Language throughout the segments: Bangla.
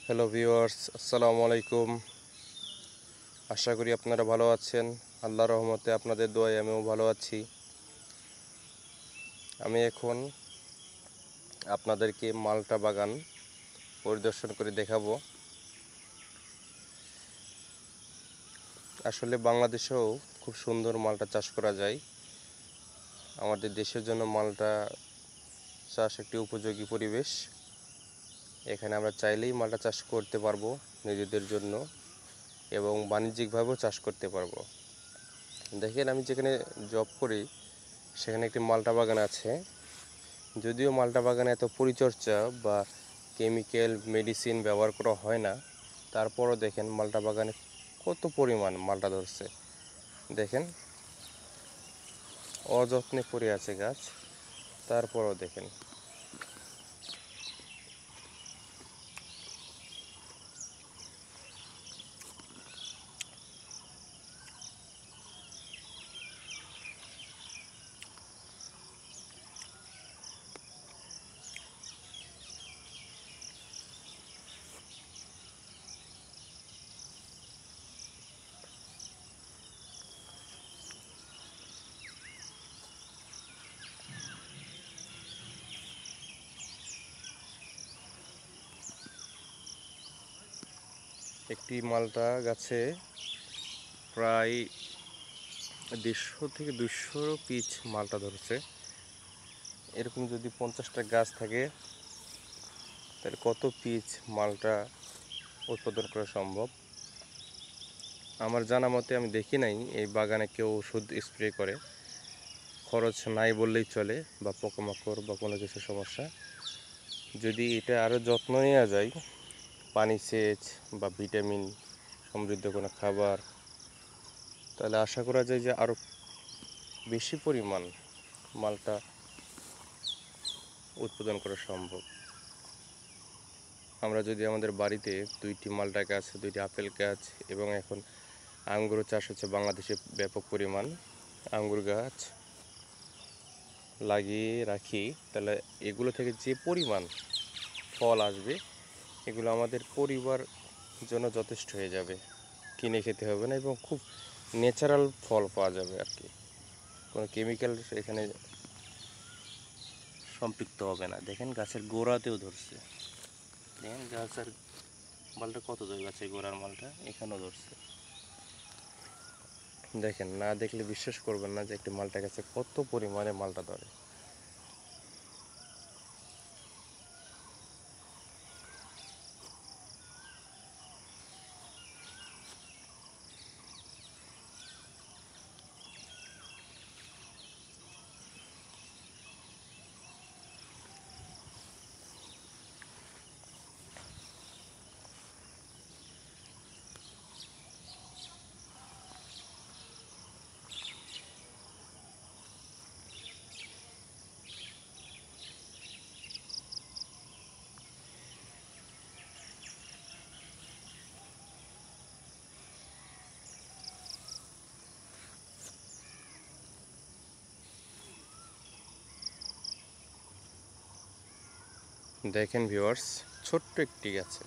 হ্যালো ভিউয়ার্স, আসসালামু আলাইকুম। আশা করি আপনারা ভালো আছেন। আল্লাহর রহমতে আপনাদের দোয়ায় আমিও ভালো আছি। আমি এখন আপনাদেরকে মালটা বাগান পরিদর্শন করে দেখাবো। আসলে বাংলাদেশেও খুব সুন্দর মালটা চাষ করা যায়। আমাদের দেশের জন্য মালটা চাষ একটি উপযোগী পরিবেশ। এখানে আমরা চাইলেই মালটা চাষ করতে পারবো নিজেদের জন্য এবং বাণিজ্যিকভাবেও চাষ করতে পারবো। দেখেন, আমি যেখানে জব করি সেখানে একটি মালটা বাগান আছে। যদিও মালটা বাগানে এত পরিচর্যা বা কেমিক্যাল মেডিসিন ব্যবহার করা হয় না, তারপরও দেখেন মালটা বাগানে কত পরিমাণ মালটা ধরছে। দেখেন, অযত্নে পড়ে আছে গাছ, তারপরও দেখেন। একটি মালটা গাছে প্রায় 150 থেকে 200 পিচ মালটা ধরছে। এরকম যদি 50টা গাছ থাকে তাহলে কত পিচ মালটা উৎপাদন করা সম্ভব? আমার জানা মতে আমি দেখি নাই এই বাগানে কেউ ওষুধ স্প্রে করে। খরচ নাই বললেই চলে, বা পোকামাকড় বা কোনো কিছু সমস্যা। যদি এটা আরও যত্ন নেওয়া যায়, পানি সেচ বা ভিটামিন সমৃদ্ধ কোনো খাবার, তাহলে আশা করা যায় যে আরও বেশি পরিমাণ মালটা উৎপাদন করা সম্ভব। আমরা যদি আমাদের বাড়িতে 2টি মালটা গাছ, 2টি আপেল গাছ এবং এখন আঙ্গুর চাষ হচ্ছে বাংলাদেশে ব্যাপক পরিমাণ, আঙ্গুর গাছ লাগিয়ে রাখি, তাহলে এগুলো থেকে যে পরিমাণ ফল আসবে এগুলো আমাদের পরিবার জন্য যথেষ্ট হয়ে যাবে। কিনে খেতে হবে না এবং খুব ন্যাচারাল ফল পাওয়া যাবে আর কি। কোনো কেমিক্যাল এখানে সম্পৃক্ত হবে না। দেখেন, গাছের গোড়াতেও ধরছে। দেখেন গাছের মালটা কত ধরে, গাছের গোড়ার মালটা এখানেও ধরছে। দেখেন, না দেখলে বিশ্বাস করবেন না যে একটি মালটা গাছে কত পরিমাণে মালটা ধরে। দেখেন ভিউয়ার্স, ছোট্ট একটি গাছে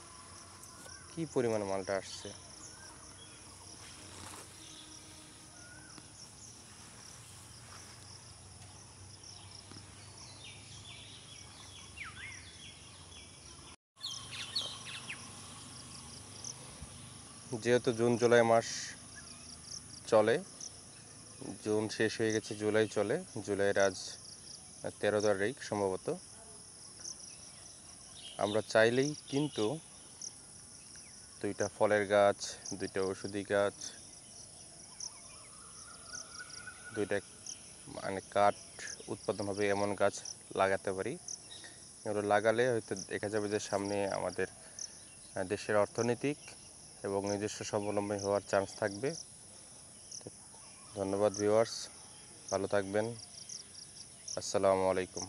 কি পরিমাণে মালটা আসছে। যেহেতু জুন জুলাই মাস চলে, জুন শেষ হয়ে গেছে, জুলাই চলে। জুলাইয়ের আজ 13 তারিখ সম্ভবত। আমরা চাইলেই কিন্তু 2টা ফলের গাছ, 2টা ওষুধি গাছ, 2টা মানে কাঠ উৎপাদন হবে এমন গাছ লাগাতে পারি। এগুলো লাগালে হয়তো দেখা যাবে যে সামনে আমাদের দেশের অর্থনৈতিক এবং নিজস্ব স্বাবলম্বী হওয়ার চান্স থাকবে। ধন্যবাদ ভিউয়ার্স, ভালো থাকবেন। আসসালামু আলাইকুম।